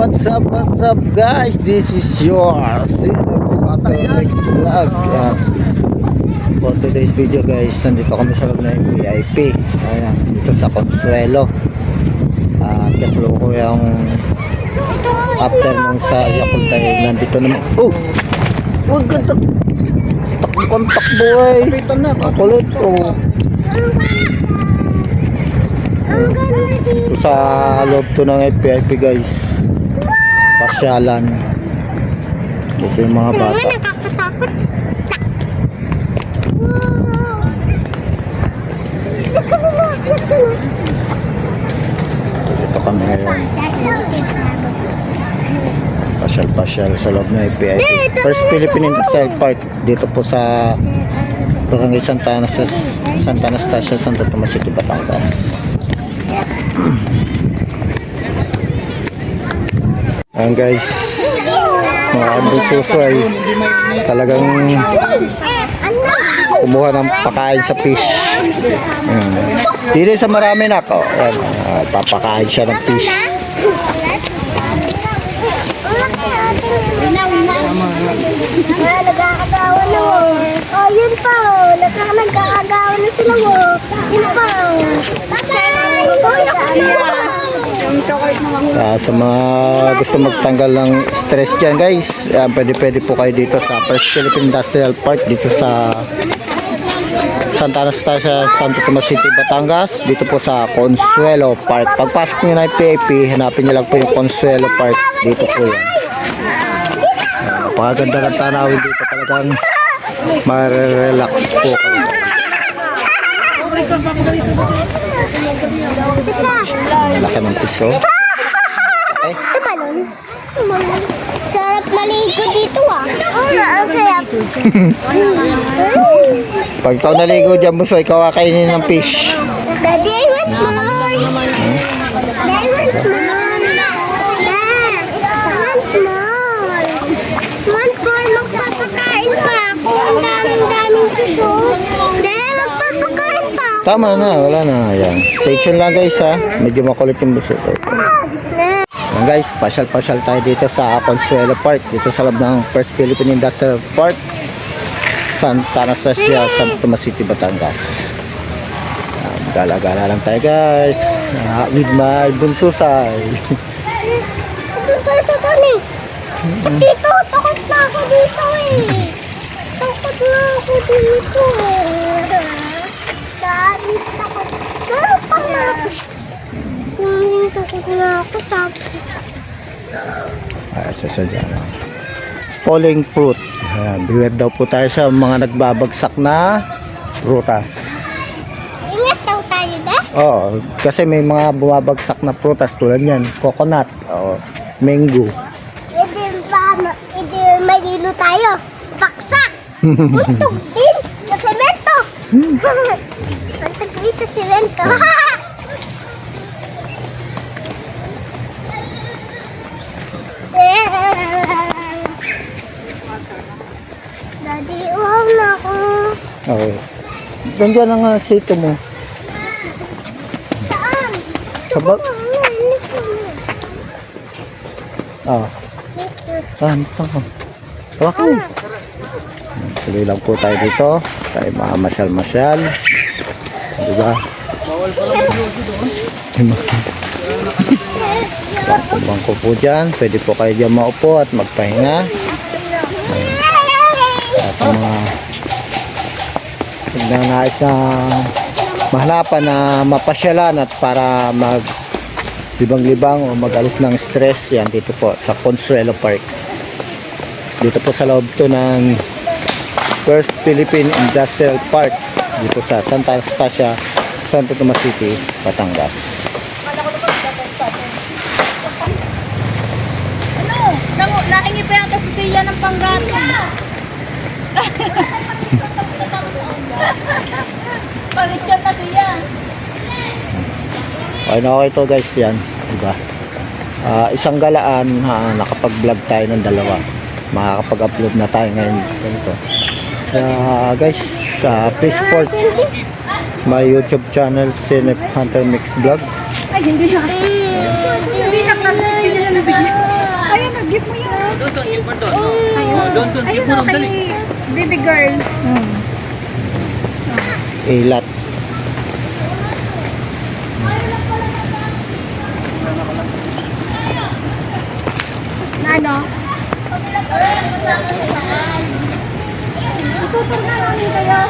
what's up guys? This is yours Mix Vlog. For today's video guys, nandito kami sa loob ng VIP. Ayan, dito sa Consuelo. Kasaluko yung afternoon sa Yakult tayo. Nandito naman. Oh! Huwag ka kontak boy. Kulit oh. Ito sa loob to ng VIP guys, pasyalan. Ito yung mga bata. Ito kami ngayon, pasyal sa loob ng VIP. First Philippine Industrial Park dito po sa Barangay Santa Anastasia, Santo Tomas City, Batangas. Ayan guys, mga ambulsuso ay talagang kumuha ng pakain sa fish. Dito sa marami na ako. Ayan, papakain siya ng fish. Nagkakagawa na mo. Oh, yun pa. Nagkakagawa na sila mo. Yun pa. Sa mga gusto magtanggal ng stress dyan guys, pwede po kayo dito sa First Philippine Industrial Park dito sa Santa Anastasia, Santo Tomas City, Batangas. Dito po sa Consuelo Park. Pagpasok nyo na yung PAP, hanapin nyo lang po yung Consuelo Park. Dito po yan. Napakaganda ng tanawin dito, talagang ma-relax po kayo. Laki ng piso. Okay. Sarap maligo dito ah. Ang sarap. Pag ikaw naligo dyan buso, ikaw kakainin ng fish. Daddy, I want more. Daddy, I want more. Magpapakain pa ako. Ang daming piso. Daddy, magpapakain pa ako. Tama na, wala na. Ayan. Stay tuned lang guys ha. Medyo makulit yung buso. Ayan guys, pasyal tayo dito sa Consuelo Park. Dito sa loob ng First Philippine Industrial Park, Santa Anastasia, Santo Tomas City, Batangas. Gala-gala lang tayo guys. With my bunsusay. Dito kami. Dito, takot na ako dito eh. Takot na ako dito eh. Dahil takot na ako. Takot na ako tapos. Sasadya na. Falling fruit. Ayan, beware daw po tayo sa mga nagbabagsak na prutas. Ingat daw tayo deh. Oo, kasi may mga bumabagsak na prutas tulad yan, coconut, mango. Hindi malilo tayo. Baksak. Untog din sa semento. Untog din sa semento. Daddy, uhaw na ako. Oo. Nandiyan na nga sito mo. Saan? Sabag? Saan ka? Okay. Tuloy lang po tayo dito. Tayo mamasyal-masyal. Diba? Bangko po dyan. Pwede po kayo dyan maupo at magpahinga. Sa mga nagnanais na mahanapan na mapasyalan at para mag libang-libang o mag-alis ng stress, yan dito po sa Consuelo Park. Dito po sa loob to ng First Philippine Industrial Park dito sa Santa Anastasia, Santo Tomas City, Batangas. Nahingi pa yata si Tia ng panggata. Palit yan na Tia. Okay na okay to guys, yan. Diba? Isang galaan, nakapag-vlog tayo ng dalawa. Makakapag-upload na tayo ngayon. Ganito. Guys, please support my YouTube channel, Cinep Hunter Mix Vlog. Ay, hindi siya. Hindi siya kasi. Hindi siya nabigyan. Give mo yan. Doon, Ayun o, kay baby girl. Ilat. Na ano? Itutur na namin kayo.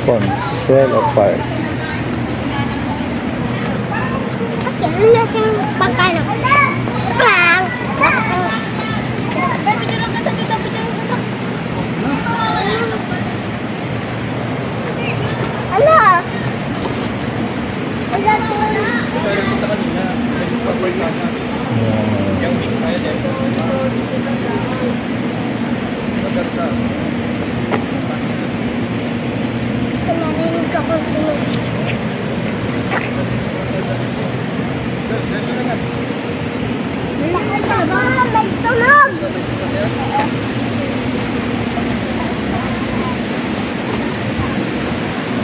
Consuelo Park. Okay, ano na siyang pagkano? Bang! Baby, dito ka dito. Ano? Wala po. Narinig ako sunog. Lakas ba? May tunog!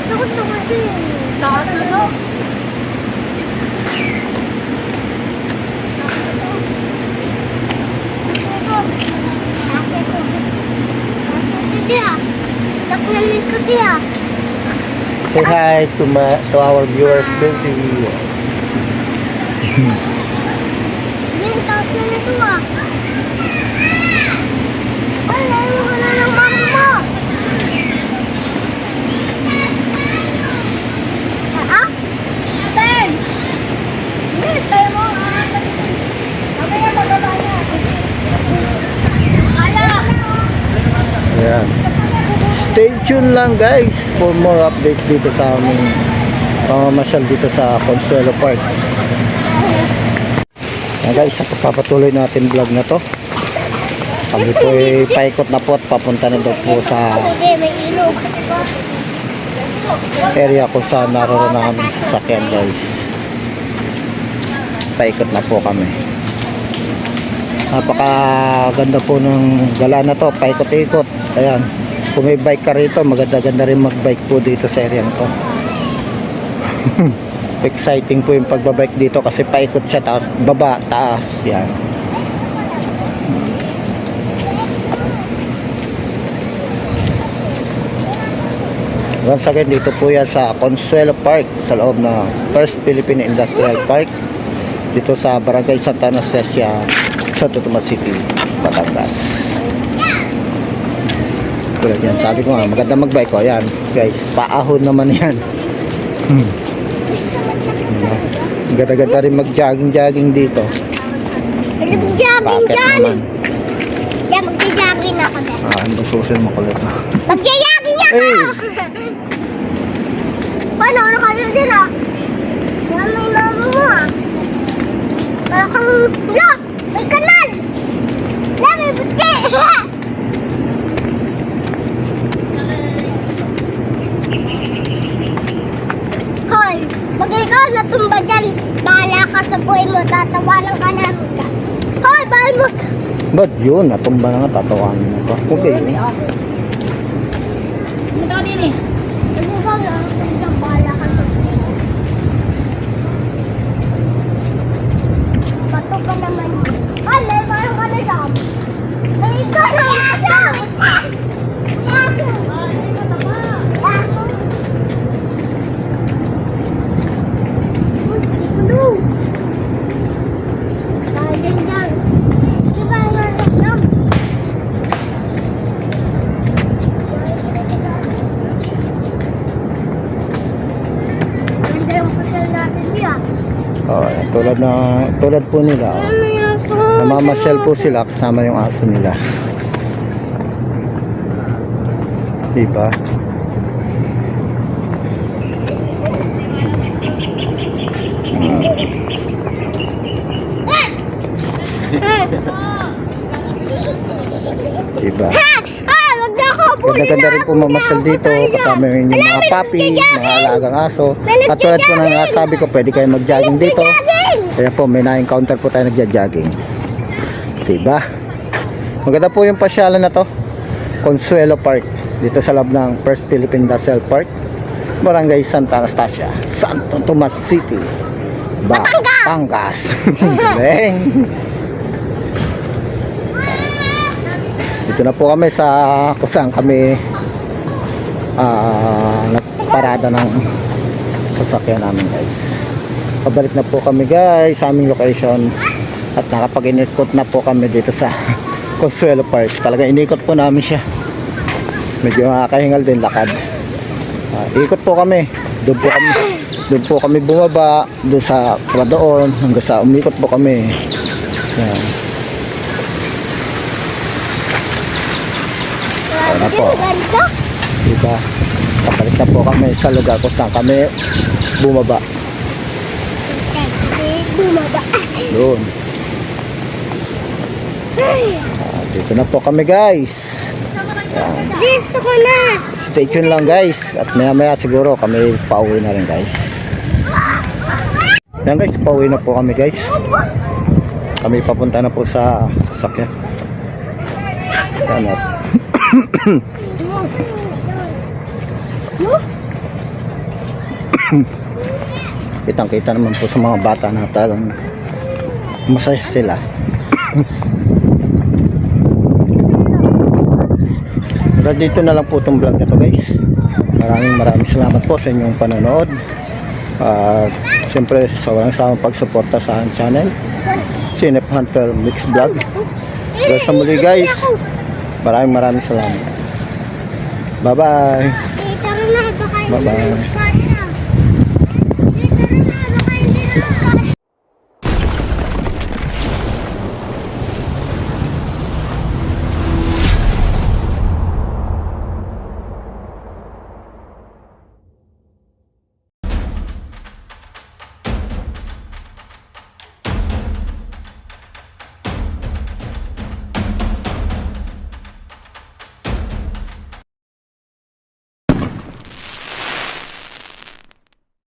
Tunog din. Lakas na to. Say hi to our viewers, baby. Yan, taas na nito ah. Ay, naiwan ko na ng mama mo. Ah? Ten! Miss, tayo mo. Mamaya magaba niya. Ala! Ayan. Stay tuned lang guys for more updates dito sa aming pamamasyal dito sa Consuelo Park. Ayan guys, papatuloy natin vlog na to. Kami po ay paikot na po at papunta na daw po sa Hindi, may ilog. area kung saan naroon na kami sa sasakyan guys. Paikot na po kami. Napakaganda po ng gala na to, paikot-ikot. Ayan, kung may bike ka rito, maganda-ganda rin mag-bike po dito sa area to. Exciting po yung pagbabike dito kasi paikot siya, taas, baba, taas. Yan. Once again, dito po yan sa Consuelo Park sa loob ng First Philippine Industrial Park dito sa Barangay Santa Anastasia, Santo Tomas City, Batangas. Tulad yan, sabi ko nga, maganda magbike ko. Ayan, guys, paahon naman yan. Ganda-ganda rin mag-jogging dito. Nag-jogging Bakit dyan. naman? Yan, mag-jogging ako dyan. Ang susunod mo kulit. Mag-jogging ako! Hey! Paano? Ano ka dyan ah? Yan, may mama mo ah. Wala kang... La! May kanal! La, may buti! Hoy, pag ikaw natumba dyan, bahala ka sa buhay mo, tatawanan ka namin dyan. Hoy, bahal mo! Ba't yun? Natumba na nga, tatawanin mo pa. Okay yun. Ito din eh. Ikaw na, bahala ka sa buhay mo. Bato ka naman. Ay, may parang ka na dyan. Ay, ikaw na, aso! Aso! Aso! Uy, ikulo! Dahil dyan. Di ba nga lang? Ganda yung pasal natin niya. Oh, tulad po nila. Oh. Ano yung aso? Namamasyal po sila kasama yung aso nila. Diba? Diba? Wag na ako Ganda-ganda rin po mamasyal dito kasama yung mga papi, mga alagang aso. At tulad po ng sabi ko, pwede kayo mag-jogging dito. Kaya po, may na-encounter po tayo nagja-jogging. Diba? Maganda po yung pasyalan na to. Consuelo Park. dito sa loob ng First Philippine Industrial Park, Barangay Santa Anastasia, Santo Tomas City, Batangas. Galing. Dito na po kami sa kung saan kami nagparada ng sasakyan namin, guys. Pabalik na po kami, guys, sa aming location at nakapag-inikot na po kami dito sa Consuelo Park. Talaga inikot po namin siya. Medyo nakakahingal din lakad. Ikot po kami. Doon po kami bumaba, doon sa doon hanggang sa umikot po kami. Yan. Ayan na po. Ganda. Diba? Kapalik na po kami sa lugar kung saan kami bumaba. Bumaba. Doon. Dito na po kami, guys. Gusto ko na. Stay tuned lang, guys. At maya maya siguro kami pauwi na rin, guys. Yan, guys, pauwi na po kami, guys. Kami papunta na po sa sasakyan. Yan, at kitang-kita naman po sa mga bata na talagang masaya sila. Hanggang dito na lang po itong vlog na to, guys. Maraming salamat po sa inyong panonood. At siyempre sa walang sawang pagsuporta sa aking channel, Sinep Hunter Mix Vlog. Hanggang sa muli, guys. Maraming salamat. Bye bye. Tita, na ba kayo? Bye bye.